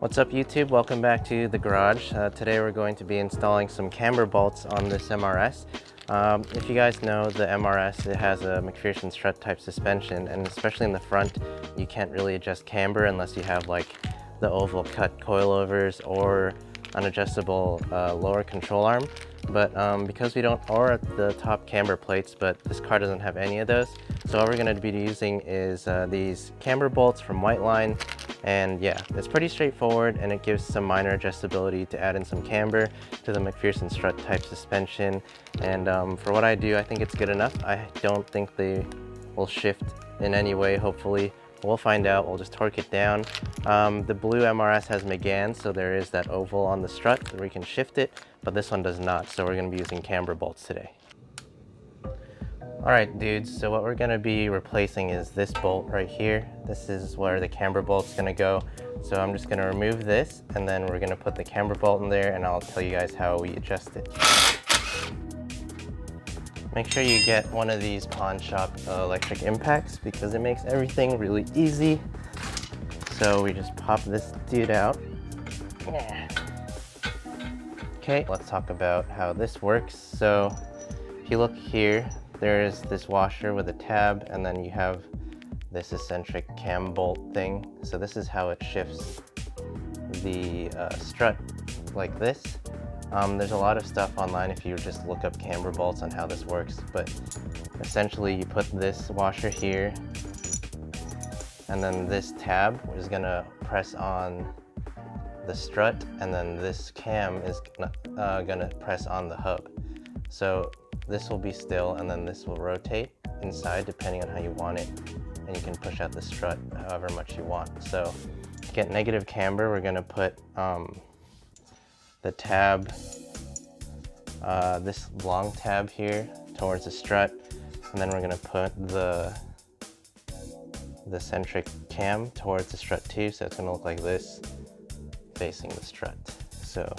What's up YouTube? Welcome back to the garage. Today we're going to be installing some camber bolts on this MRS. If you guys know the MRS, it has a McPherson strut type suspension, and especially in the front you can't really adjust camber unless you have like the oval cut coilovers or an adjustable lower control arm. But because we don't, or the top camber plates, but this car doesn't have any of those, so all we're going to be using is these camber bolts from Whiteline. And yeah, it's pretty straightforward, and it gives some minor adjustability to add in some camber to the McPherson strut type suspension. And for what I do, I think it's good enough. I don't think they will shift in any way, hopefully. We'll find out. We'll just torque it down. The blue MRS has McGann, so there is that oval on the strut where we can shift it, but this one does not, so we're going to be using camber bolts today. Alright dudes, so what we're going to be replacing is this bolt right here. This is where the camber bolt's going to go. So I'm just going to remove this, and then we're going to put the camber bolt in there, and I'll tell you guys how we adjust it. Make sure you get one of these pawn shop electric impacts because it makes everything really easy. So we just pop this dude out. Okay, let's talk about how this works. So if you look here, there is this washer with a tab, and then you have this eccentric cam bolt thing. So this is how it shifts the strut like this. There's a lot of stuff online if you just look up camber bolts on how this works, but essentially you put this washer here, and then this tab is gonna press on the strut, and then this cam is gonna press on the hub. So this will be still, and then this will rotate inside depending on how you want it, and you can push out the strut however much you want. So to get negative camber, we're gonna put the tab, this long tab here towards the strut, and then we're gonna put the centric cam towards the strut too, so it's gonna look like this facing the strut. So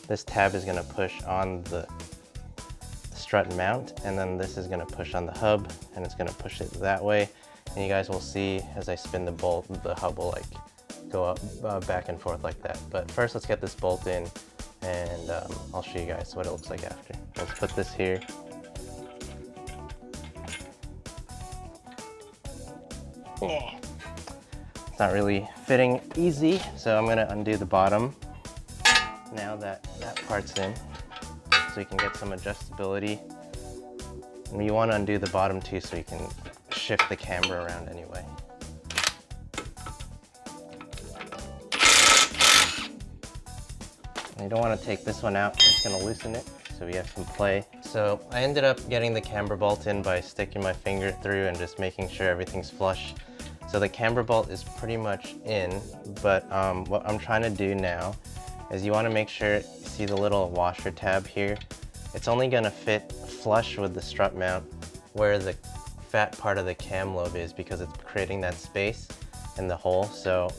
this tab is gonna push on the strut mount, and then this is gonna push on the hub, and it's gonna push it that way. And you guys will see as I spin the bolt, the hub will like go up back and forth like that. But first let's get this bolt in, and I'll show you guys what it looks like after. Let's put this here. It's not really fitting easy, so I'm gonna undo the bottom now that that part's in, so you can get some adjustability. And you want to undo the bottom too, so you can shift the camber around anyway. And you don't want to take this one out, it's going to loosen it, so we have some play. So I ended up getting the camber bolt in by sticking my finger through and just making sure everything's flush. So the camber bolt is pretty much in, but what I'm trying to do now is you want to make sure, you see the little washer tab here? It's only going to fit flush with the strut mount where the fat part of the cam lobe is, because it's creating that space in the hole. So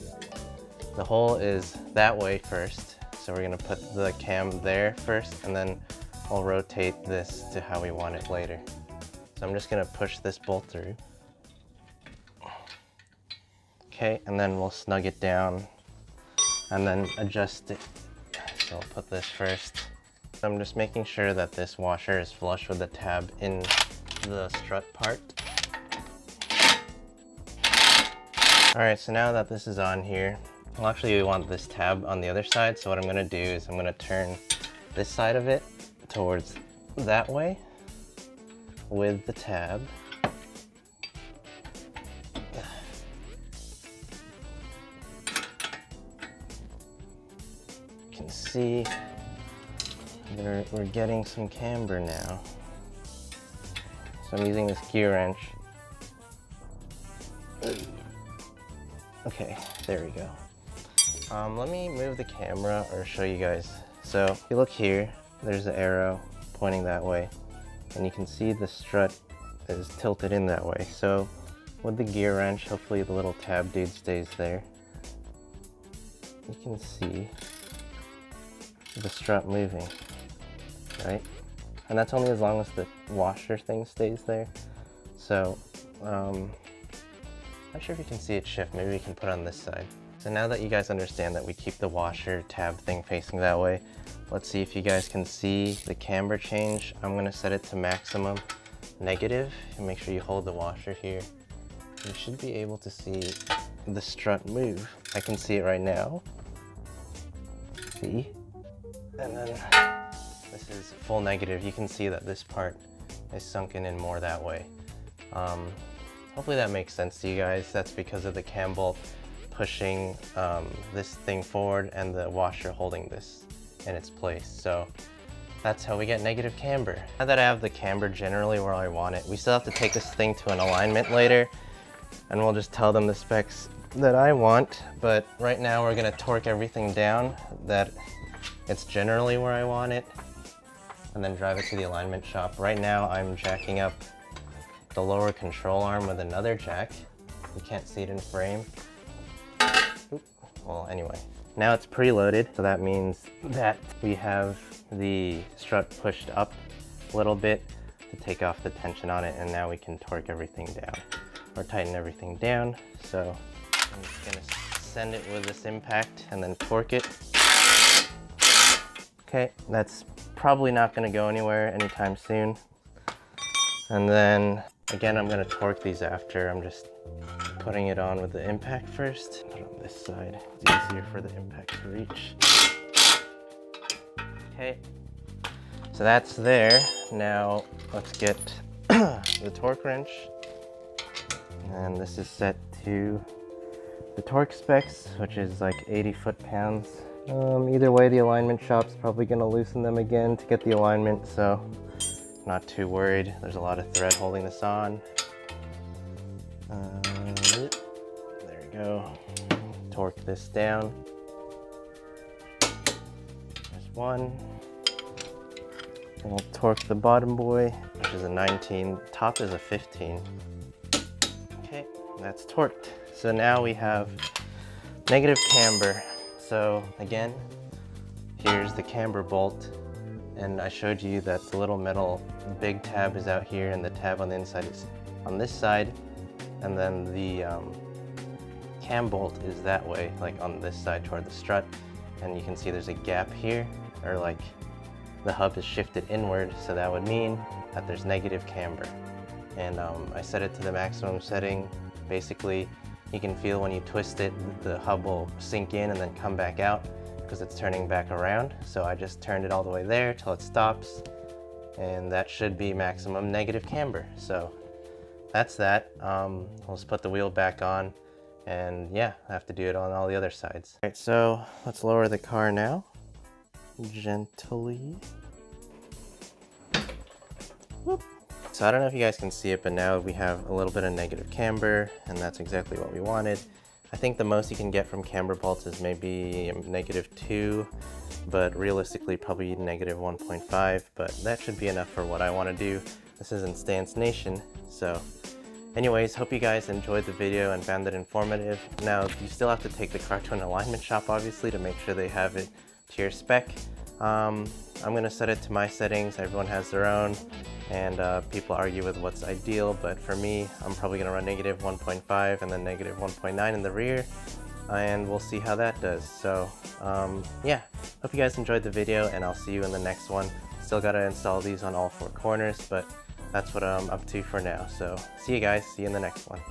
the hole is that way first. So we're going to put the cam there first, and then we'll rotate this to how we want it later. So I'm just going to push this bolt through. Okay, and then we'll snug it down and then adjust it. So I'll put this first. I'm just making sure that this washer is flush with the tab in the strut part. Alright, so now that this is on here, well actually we want this tab on the other side, so what I'm going to do is I'm going to turn this side of it towards that way with the tab. You can see we're getting some camber now. So I'm using this gear wrench. Okay, there we go. Let me move the camera or show you guys. So if you look here, there's the arrow pointing that way, and you can see the strut is tilted in that way. So with the gear wrench, hopefully the little tab dude stays there. You can see the strut moving, right? And that's only as long as the washer thing stays there. So, not sure if you can see it shift. Maybe we can put it on this side. So now that you guys understand that we keep the washer tab thing facing that way, let's see if you guys can see the camber change. I'm gonna set it to maximum negative and make sure you hold the washer here. You should be able to see the strut move. I can see it right now. See? And then this is full negative. You can see that this part is sunken in more that way. Hopefully that makes sense to you guys. That's because of the cam bolt pushing this thing forward and the washer holding this in its place. So that's how we get negative camber. Now that I have the camber generally where I want it, we still have to take this thing to an alignment later, and we'll just tell them the specs that I want. But right now we're gonna torque everything down that it's generally where I want it, and then drive it to the alignment shop. Right now I'm jacking up the lower control arm with another jack. You can't see it in frame. Oop. Well, anyway, now it's preloaded, so that means that we have the strut pushed up a little bit to take off the tension on it, and now we can torque everything down or tighten everything down. So I'm just gonna send it with this impact and then torque it. Okay, that's probably not gonna go anywhere anytime soon. And then again, I'm gonna torque these after. I'm just putting it on with the impact first. Put it on this side. It's easier for the impact to reach. Okay, so that's there. Now let's get the torque wrench. And this is set to the torque specs, which is like 80 foot-pounds. Either way, the alignment shop's probably gonna loosen them again to get the alignment, so not too worried. There's a lot of thread holding this on. There we go. Torque this down. There's one. And we'll torque the bottom boy, which is a 19. Top is a 15. Okay, that's torqued. So now we have negative camber. So again, here's the camber bolt. And I showed you that the little metal big tab is out here and the tab on the inside is on this side. And then the cam bolt is that way, like on this side toward the strut. And you can see there's a gap here, or like the hub is shifted inward. So that would mean that there's negative camber. And I set it to the maximum setting. Basically, you can feel when you twist it, the hub will sink in and then come back out because it's turning back around. So I just turned it all the way there till it stops, and that should be maximum negative camber. So that's that. We'll just put the wheel back on, and yeah, I have to do it on all the other sides. All right, so let's lower the car now, gently. Whoop. So I don't know if you guys can see it, but now we have a little bit of negative camber, and that's exactly what we wanted. I think the most you can get from camber bolts is maybe -2, but realistically probably -1.5, but that should be enough for what I want to do. This is in Stance Nation. So anyways, hope you guys enjoyed the video and found it informative. Now, you still have to take the car to an alignment shop, obviously, to make sure they have it to your spec. I'm gonna set it to my settings. Everyone has their own, and people argue with what's ideal, but for me, I'm probably gonna run -1.5 and then -1.9 in the rear, and we'll see how that does. So yeah, hope you guys enjoyed the video, and I'll see you in the next one. Still gotta install these on all 4 corners, but that's what I'm up to for now. So see you guys, see you in the next one.